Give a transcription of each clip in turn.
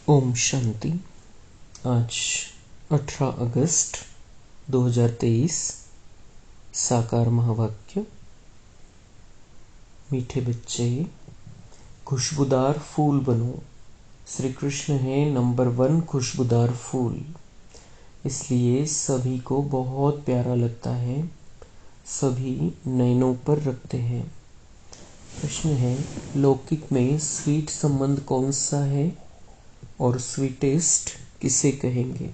ओम शांति। आज 18 अगस्त 2023। साकार महावाक्य। मीठे बच्चे, खुशबूदार फूल बनो। श्री कृष्ण है नंबर 1 खुशबूदार फूल, इसलिए सभी को बहुत प्यारा लगता है, सभी नैनों पर रखते हैं। प्रश्न है, लौकिक में स्वीट संबंध कौन सा है और स्वीटेस्ट किसे कहेंगे?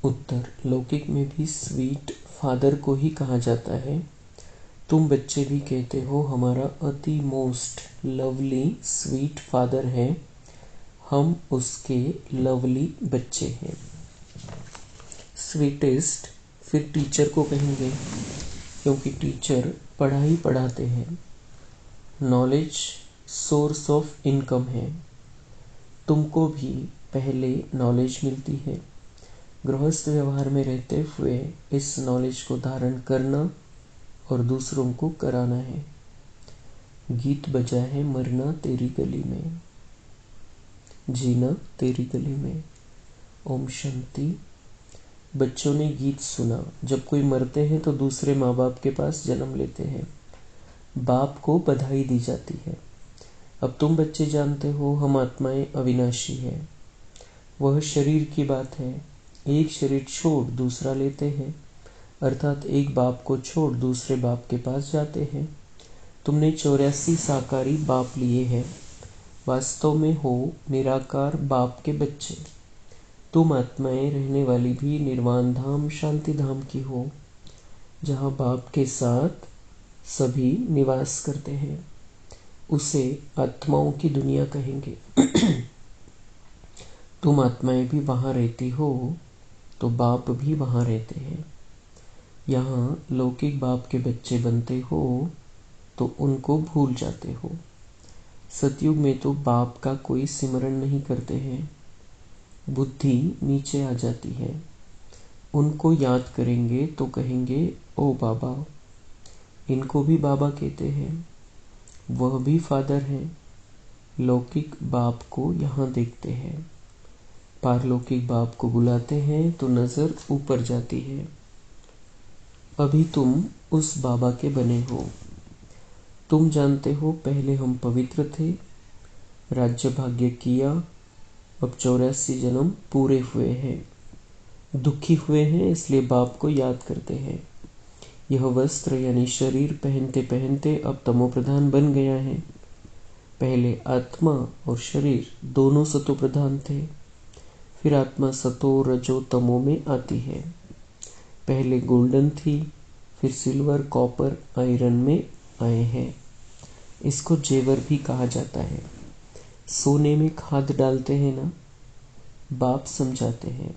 उत्तर, लौकिक में भी स्वीट फादर को ही कहा जाता है। तुम बच्चे भी कहते हो हमारा अति मोस्ट लवली स्वीट फादर है, हम उसके लवली बच्चे हैं। स्वीटेस्ट फिर टीचर को कहेंगे, क्योंकि टीचर पढ़ाई पढ़ाते हैं। नॉलेज सोर्स ऑफ इनकम है। तुमको भी पहले नॉलेज मिलती है, गृहस्थ व्यवहार में रहते हुए इस नॉलेज को धारण करना और दूसरों को कराना है। गीत बजा है मरना तेरी गली में, जीना तेरी गली में। ओम शांति। बच्चों ने गीत सुना, जब कोई मरते हैं तो दूसरे माँ बाप के पास जन्म लेते हैं, बाप को बधाई दी जाती है। अब तुम बच्चे जानते हो हम आत्माएं अविनाशी है। वह शरीर की बात है, एक शरीर छोड़ दूसरा लेते हैं, अर्थात एक बाप को छोड़ दूसरे बाप के पास जाते हैं। तुमने 84 साकारी बाप लिए हैं, वास्तव में हो निराकार बाप के बच्चे। तुम आत्माएं रहने वाली भी निर्वाण धाम शांति धाम की हो, जहाँ बाप के साथ सभी निवास करते हैं। उसे आत्माओं की दुनिया कहेंगे। तुम आत्माएं भी वहां रहती हो तो बाप भी वहां रहते हैं। यहाँ लौकिक बाप के बच्चे बनते हो तो उनको भूल जाते हो। सतयुग में तो बाप का कोई सिमरण नहीं करते हैं, बुद्धि नीचे आ जाती है। उनको याद करेंगे तो कहेंगे ओ बाबा। इनको भी बाबा कहते हैं, वह भी फादर है। लौकिक बाप को यहाँ देखते हैं, पारलौकिक बाप को बुलाते हैं तो नजर ऊपर जाती है। अभी तुम उस बाबा के बने हो। तुम जानते हो पहले हम पवित्र थे, राज्य भाग्य किया, अब 84 जन्म पूरे हुए हैं, दुखी हुए हैं, इसलिए बाप को याद करते हैं। यह वस्त्र यानी शरीर पहनते पहनते अब तमो प्रधान बन गया है। पहले आत्मा और शरीर दोनों सतो प्रधान थे, फिर आत्मा सतो रजो तमो में आती है। पहले गोल्डन थी, फिर सिल्वर कॉपर आयरन में आए हैं। इसको जेवर भी कहा जाता है। सोने में खाद डालते हैं ना, बाप समझाते हैं।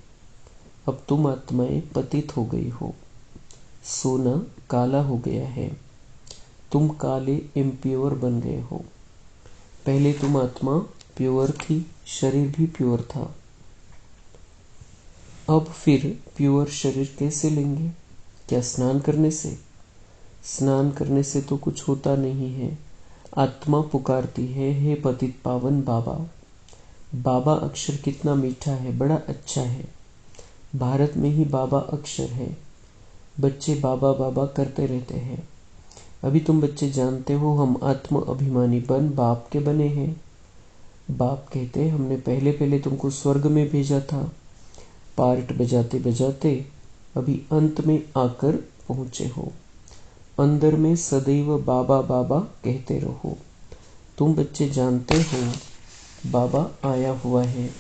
अब तुम आत्माएं पतित हो गई हो, सोना काला हो गया है, तुम काले इम्प्योर बन गए हो। पहले तुम आत्मा प्योर थी, शरीर भी प्योर था। अब फिर प्योर शरीर कैसे लेंगे? क्या स्नान करने से? स्नान करने से तो कुछ होता नहीं है। आत्मा पुकारती है, हे पतित पावन बाबा। बाबा अक्षर कितना मीठा है, बड़ा अच्छा है। भारत में ही बाबा अक्षर है। बच्चे बाबा बाबा करते रहते हैं। अभी तुम बच्चे जानते हो हम आत्म अभिमानी बन बाप के बने हैं। बाप कहते हमने पहले पहले तुमको स्वर्ग में भेजा था, पार्ट बजाते बजाते अभी अंत में आकर पहुंचे हो। अंदर में सदैव बाबा बाबा कहते रहो। तुम बच्चे जानते हो बाबा आया हुआ है,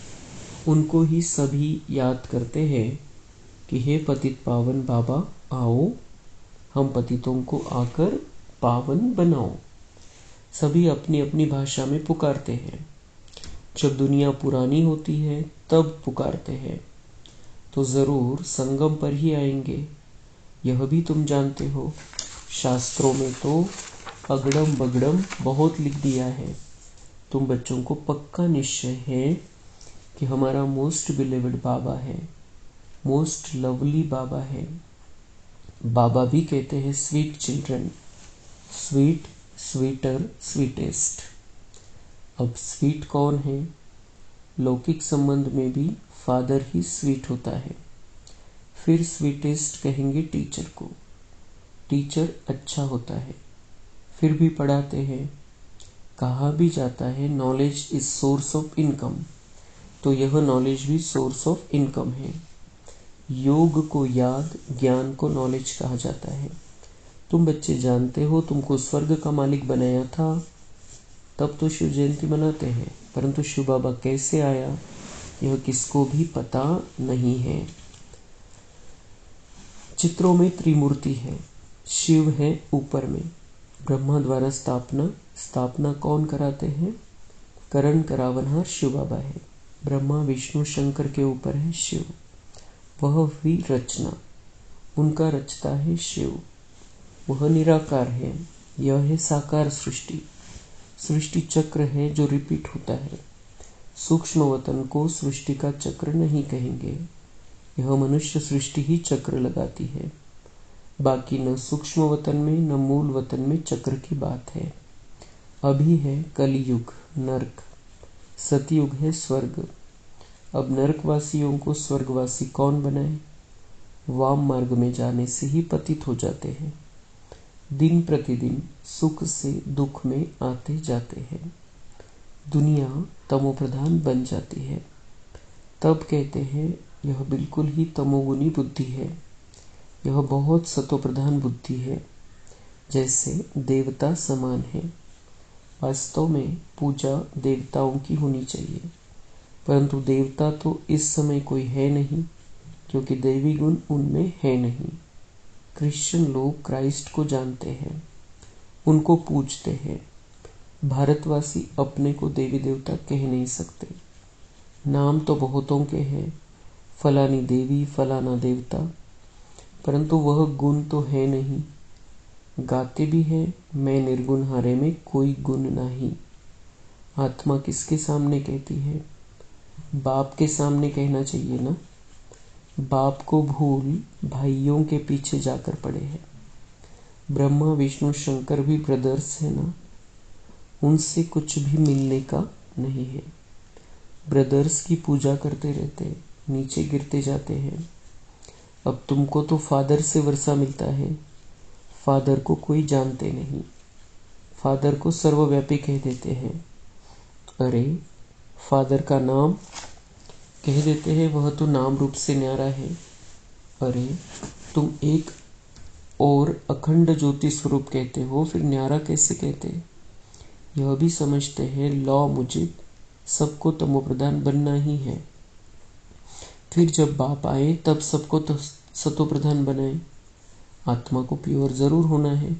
उनको ही सभी याद करते हैं कि हे पतित पावन बाबा आओ, हम पतितों को आकर पावन बनाओ। सभी अपनी अपनी भाषा में पुकारते हैं। जब दुनिया पुरानी होती है तब पुकारते हैं, तो जरूर संगम पर ही आएंगे। यह भी तुम जानते हो, शास्त्रों में तो अगड़म बगड़म बहुत लिख दिया है। तुम बच्चों को पक्का निश्चय है कि हमारा मोस्ट बिलीव्ड बाबा है, मोस्ट लवली बाबा है। बाबा भी कहते हैं sweet children, sweet, sweeter, sweetest. अब स्वीट कौन है? लौकिक संबंध में भी फादर ही स्वीट होता है। फिर स्वीटेस्ट कहेंगे टीचर को। टीचर अच्छा होता है, फिर भी पढ़ाते हैं। कहा भी जाता है knowledge is source of income, तो यह नॉलेज भी सोर्स ऑफ इनकम है। योग को याद, ज्ञान को नॉलेज कहा जाता है। तुम बच्चे जानते हो तुमको स्वर्ग का मालिक बनाया था, तब तो शिव जयंती मनाते हैं, परंतु शिव बाबा कैसे आया यह किसको भी पता नहीं है। चित्रों में त्रिमूर्ति है। शिव है ऊपर में, ब्रह्मा द्वारा स्थापना कौन कराते हैं? करण करावनहार शिव बाबा है। ब्रह्मा विष्णु शंकर के ऊपर है शिव, वह भी रचना, उनका रचता है शिव। वह निराकार है, यह है साकार सृष्टि। सृष्टि चक्र है जो रिपीट होता है। सूक्ष्म वतन को सृष्टि का चक्र नहीं कहेंगे, यह मनुष्य सृष्टि ही चक्र लगाती है। बाकी न सूक्ष्म वतन में न मूल वतन में चक्र की बात है। अभी है कलियुग, नरक। सतयुग है स्वर्ग। अब नरकवासियों को स्वर्गवासी कौन बनाए? वाम मार्ग में जाने से ही पतित हो जाते हैं। दिन प्रतिदिन सुख से दुख में आते जाते हैं। दुनिया तमोप्रधान बन जाती है। तब कहते हैं यह बिल्कुल ही तमोगुनी बुद्धि है, यह बहुत सतोप्रधान बुद्धि है, जैसे देवता समान है। वास्तव में पूजा देवताओं की होनी चाहिए, परंतु देवता तो इस समय कोई है नहीं, क्योंकि दैवी गुण उनमें है नहीं। क्रिश्चियन लोग क्राइस्ट को जानते हैं, उनको पूजते हैं। भारतवासी अपने को देवी देवता कह नहीं सकते। नाम तो बहुतों के हैं, फलानी देवी फलाना देवता, परंतु वह गुण तो है नहीं। गाते भी है मैं निर्गुण हारे में कोई गुण नहीं। आत्मा किसके सामने कहती है? बाप के सामने कहना चाहिए ना। बाप को भूल भाइयों के पीछे जाकर पड़े हैं। ब्रह्मा विष्णु शंकर भी ब्रदर्स है ना, उनसे कुछ भी मिलने का नहीं है। ब्रदर्स की पूजा करते रहते, नीचे गिरते जाते हैं। अब तुमको तो फादर से वर्षा मिलता है, फादर को कोई जानते नहीं। फादर को सर्वव्यापी कह देते हैं। अरे फादर का नाम कह देते हैं, वह तो नाम रूप से न्यारा है। अरे तुम एक और अखंड ज्योति स्वरूप कहते हो, फिर न्यारा कैसे कहते? यह भी समझते हैं लॉ मुजिब सबको तमोप्रधान बनना ही है। फिर जब बाप आए तब सबको तो सतोप्रधान बनाए। आत्मा को प्योर जरूर होना है।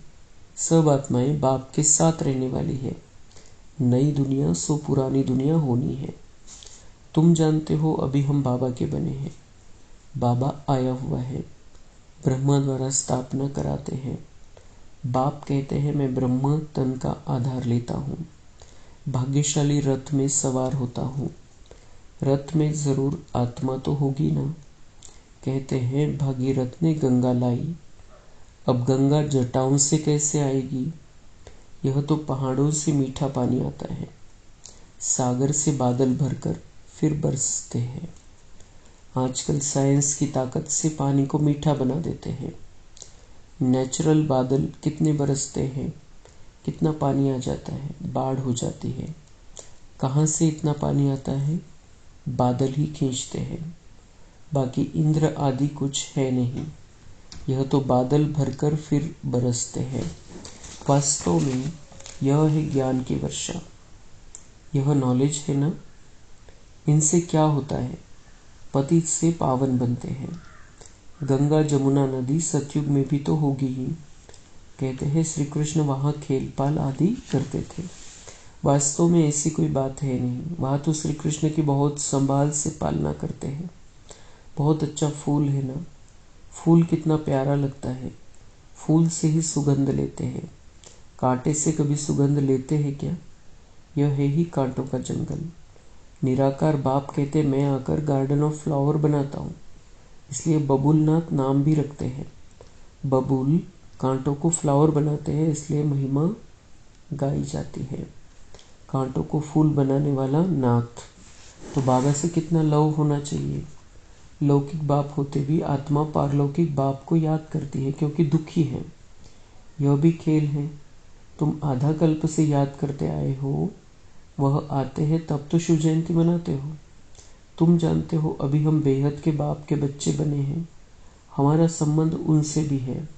सब आत्माएं बाप के साथ रहने वाली है। नई दुनिया सो पुरानी दुनिया होनी है। तुम जानते हो अभी हम बाबा के बने हैं। बाबा आया हुआ है, ब्रह्मा द्वारा स्थापना कराते हैं। बाप कहते हैं मैं ब्रह्मा तन का आधार लेता हूँ, भाग्यशाली रथ में सवार होता हूँ। रथ में जरूर आत्मा तो होगी ना। कहते हैं भागीरथ ने गंगा लाई। अब गंगा जटाओं से कैसे आएगी? यह तो पहाड़ों से मीठा पानी आता है, सागर से बादल भरकर फिर बरसते हैं। आजकल साइंस की ताकत से पानी को मीठा बना देते हैं। नेचुरल बादल कितने बरसते हैं, कितना पानी आ जाता है, बाढ़ हो जाती है। कहाँ से इतना पानी आता है? बादल ही खींचते हैं। बाकी इंद्र आदि कुछ है नहीं, यह तो बादल भरकर फिर बरसते हैं। वास्तव में यह है ज्ञान की वर्षा, यह नॉलेज है ना। इनसे क्या होता है? पतित से पावन बनते हैं। गंगा जमुना नदी सतयुग में भी तो होगी ही। कहते हैं श्री कृष्ण वहाँ खेलपाल आदि करते थे। वास्तव में ऐसी कोई बात है नहीं। वहाँ तो श्री कृष्ण की बहुत संभाल से पालना करते हैं। बहुत अच्छा फूल है ना, फूल कितना प्यारा लगता है। फूल से ही सुगंध लेते हैं, कांटे से कभी सुगंध लेते हैं क्या? यह है ही कांटों का जंगल। निराकार बाप कहते मैं आकर गार्डन ऑफ फ्लावर बनाता हूँ, इसलिए बबुलनाथ नाम भी रखते हैं। बबुल कांटों को फ्लावर बनाते हैं, इसलिए महिमा गाई जाती है। कांटों को फूल बनाने वाला नाथ। तो बाबा से कितना लव होना चाहिए। लौकिक बाप होते भी आत्मा पारलौकिक बाप को याद करती है क्योंकि दुखी है। यह भी खेल है। तुम आधा कल्प से याद करते आए हो, वह आते हैं तब तो शिव जयंती मनाते हो। तुम जानते हो अभी हम बेहद के बाप के बच्चे बने हैं। हमारा संबंध उनसे भी है,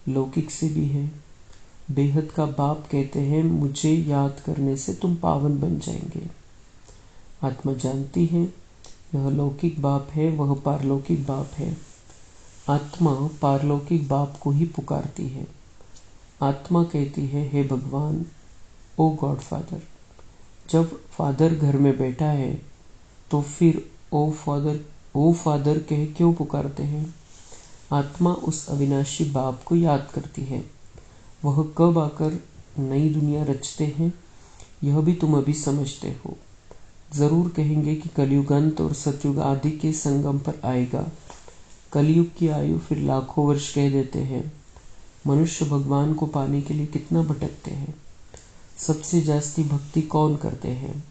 लौकिक से भी है। बेहद का बाप कहते हैं मुझे याद करने से तुम पावन बन जाएंगे। आत्मा जानती है यह लौकिक बाप है, वह पारलौकिक बाप है। आत्मा पारलौकिक बाप को ही पुकारती है। आत्मा कहती है हे भगवान, ओ गॉड फादर। जब फादर घर में बैठा है तो फिर ओ फादर कह क्यों पुकारते हैं। आत्मा उस अविनाशी बाप को याद करती है। वह कब आकर नई दुनिया रचते हैं यह भी तुम अभी समझते हो। जरूर कहेंगे कि कलयुग अंत और सतयुग आदि के संगम पर आएगा। कलयुग की आयु फिर लाखों वर्ष कह देते हैं। मनुष्य भगवान को पाने के लिए कितना भटकते हैं। सबसे जास्ती भक्ति कौन करते हैं।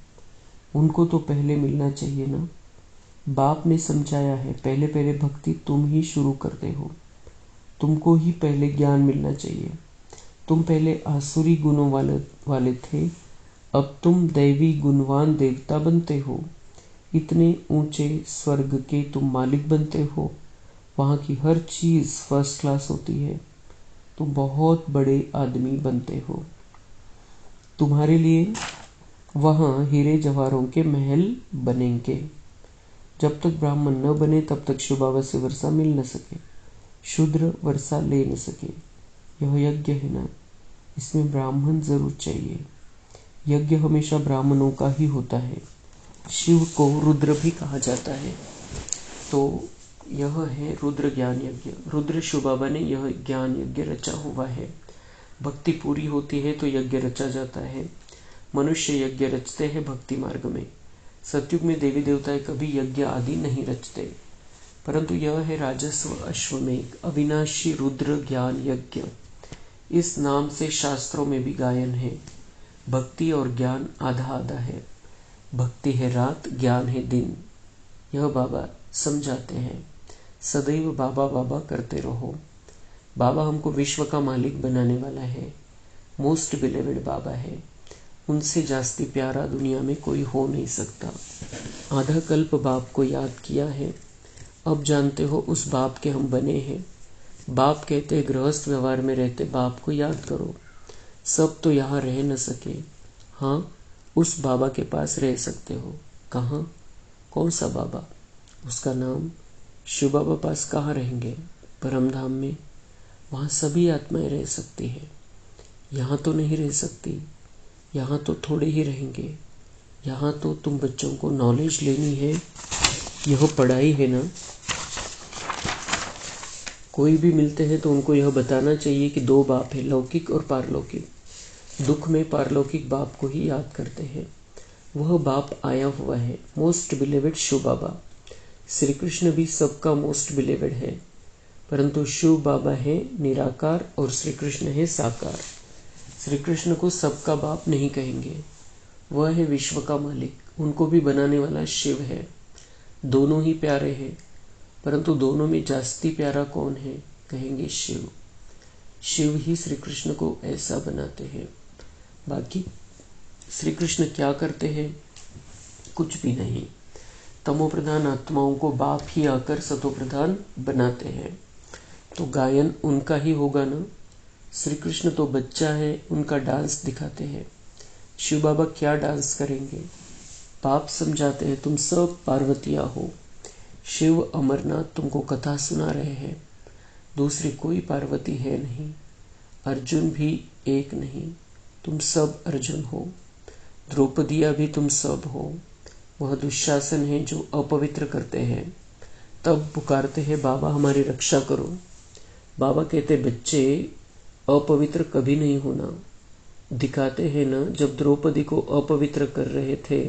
उनको तो पहले मिलना चाहिए ना। बाप ने समझाया है पहले पहले भक्ति तुम ही शुरू करते हो। तुमको ही पहले ज्ञान मिलना चाहिए। तुम पहले आसुरी गुणों वाले थे, अब तुम दैवी गुणवान देवता बनते हो। इतने ऊंचे स्वर्ग के तुम मालिक बनते हो। वहां की हर चीज फर्स्ट क्लास होती है। तुम बहुत बड़े आदमी बनते हो। तुम्हारे लिए वहां हीरे जवाहरों के महल बनेंगे। जब तक ब्राह्मण न बने तब तक शिव बाबा से वर्षा मिल न सके, शूद्र वर्षा ले न सके। यह यज्ञ है ना, इसमें ब्राह्मण जरूर चाहिए। यज्ञ हमेशा ब्राह्मणों का ही होता है। शिव को रुद्र भी कहा जाता है। तो यह है रुद्र ज्ञान यज्ञ। रुद्र शिव बाबा ने यह ज्ञान यज्ञ रचा हुआ है। भक्ति पूरी होती है तो यज्ञ रचा जाता है। मनुष्य यज्ञ रचते हैं भक्ति मार्ग में। सतयुग में देवी देवताएं कभी यज्ञ आदि नहीं रचते, परंतु यह है राजस्व अश्वमेघ अविनाशी रुद्र ज्ञान यज्ञ। इस नाम से शास्त्रों में भी गायन है। भक्ति और ज्ञान आधा आधा है। भक्ति है रात, ज्ञान है दिन। यह बाबा समझाते हैं। सदैव बाबा बाबा करते रहो। बाबा हमको विश्व का मालिक बनाने वाला है। मोस्ट बिलीवेड बाबा है। उनसे जास्ती प्यारा दुनिया में कोई हो नहीं सकता। आधा कल्प बाप को याद किया है। अब जानते हो उस बाप के हम बने हैं। बाप कहते गृहस्थ व्यवहार में रहते बाप को याद करो। सब तो यहाँ रह न सके। हाँ, उस बाबा के पास रह सकते हो। कहाँ? कौन सा बाबा? उसका नाम शिव बाबा पास कहाँ रहेंगे? परमधाम में। वहाँ सभी आत्माएं रह सकती है। यहाँ तो नहीं रह सकती। यहाँ तो थोड़े ही रहेंगे। यहाँ तो तुम बच्चों को नॉलेज लेनी है। यह पढ़ाई है ना। कोई भी मिलते हैं तो उनको यह बताना चाहिए कि दो बाप है, लौकिक और पारलौकिक। दुख में पारलौकिक बाप को ही याद करते हैं। वह बाप आया हुआ है, मोस्ट बिलीवेड शिव बाबा। श्री कृष्ण भी सबका मोस्ट बिलीवेड है, परंतु शिव बाबा है निराकार और श्री कृष्ण है साकार। श्री कृष्ण को सबका बाप नहीं कहेंगे। वह है विश्व का मालिक। उनको भी बनाने वाला शिव है। दोनों ही प्यारे हैं, परंतु दोनों में जास्ती प्यारा कौन है? कहेंगे शिव। शिव ही श्री कृष्ण को ऐसा बनाते हैं। बाकी श्री कृष्ण क्या करते हैं? कुछ भी नहीं। तमो प्रधान आत्माओं को बाप ही आकर सतो प्रधान बनाते हैं। तो गायन उनका ही होगा ना। श्री कृष्ण तो बच्चा है, उनका डांस दिखाते हैं। शिव बाबा क्या डांस करेंगे? बाप समझाते हैं तुम सब पार्वतियां हो। शिव अमरनाथ तुमको कथा सुना रहे हैं। दूसरी कोई पार्वती है नहीं। अर्जुन भी एक नहीं, तुम सब अर्जुन हो। द्रौपदिया भी तुम सब हो। वह दुशासन है जो अपवित्र करते हैं। तब पुकारते हैं बाबा हमारी रक्षा करो। बाबा कहते बच्चे अपवित्र कभी नहीं होना। दिखाते हैं ना, जब द्रौपदी को अपवित्र कर रहे थे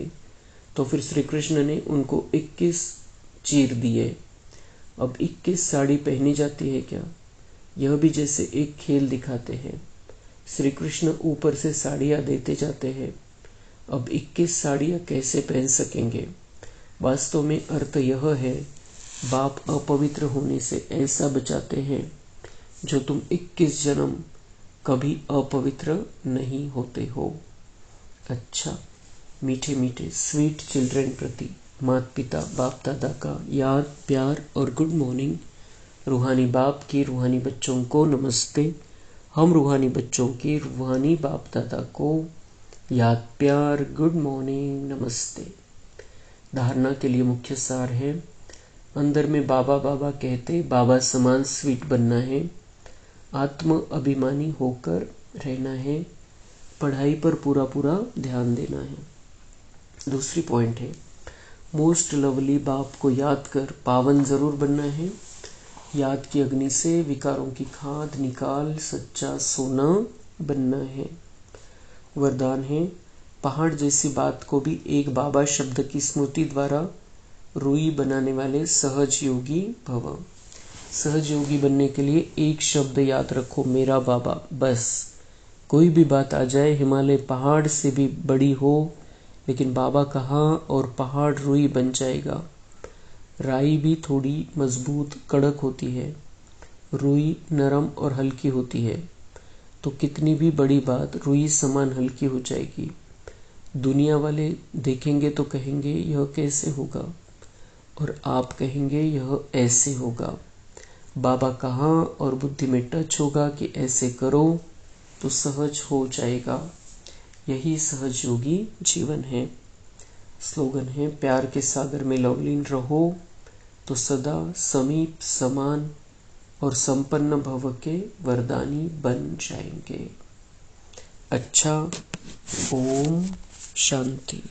तो फिर श्री कृष्ण ने उनको 21 चीर दिए। अब 21 साड़ी पहनी जाती है क्या? यह भी जैसे एक खेल दिखाते हैं। श्री कृष्ण ऊपर से साड़ियां देते जाते हैं। अब 21 साड़ियाँ कैसे पहन सकेंगे? वास्तव में अर्थ यह है, बाप अपवित्र होने से ऐसा बचाते हैं जो तुम 21 जन्म कभी अपवित्र नहीं होते हो। अच्छा, मीठे मीठे स्वीट चिल्ड्रन प्रति माता पिता बाप दादा का याद, प्यार और गुड मॉर्निंग। रूहानी बाप की रूहानी बच्चों को नमस्ते। हम रूहानी बच्चों के रूहानी बाप दादा को याद, प्यार, गुड मॉर्निंग, नमस्ते। धारणा के लिए मुख्य सार है, अंदर में बाबा बाबा कहते बाबा समान स्वीट बनना है, आत्म अभिमानी होकर रहना है, पढ़ाई पर पूरा पूरा ध्यान देना है। दूसरी पॉइंट है, मोस्ट लवली बाप को याद कर पावन जरूर बनना है। याद की अग्नि से विकारों की खाद निकाल सच्चा सोना बनना है। वरदान है, पहाड़ जैसी बात को भी एक बाबा शब्द की स्मृति द्वारा रूई बनाने वाले सहज योगी भव। सहज योगी बनने के लिए एक शब्द याद रखो, मेरा बाबा। बस कोई भी बात आ जाए, हिमालय पहाड़ से भी बड़ी हो, लेकिन बाबा कहाँ और पहाड़ रूई बन जाएगा। राई भी थोड़ी मजबूत कड़क होती है, रूई नरम और हल्की होती है, तो कितनी भी बड़ी बात रूई समान हल्की हो जाएगी। दुनिया वाले देखेंगे तो कहेंगे यह कैसे होगा, और आप कहेंगे यह ऐसे होगा। बाबा कहाँ और बुद्धि में टच होगा कि ऐसे करो तो सहज हो जाएगा। यही सहज योगी जीवन है। स्लोगन है, प्यार के सागर में लवलीन रहो तो सदा समीप समान और संपन्न भव के वरदानी बन जाएंगे। अच्छा, ओम शांति।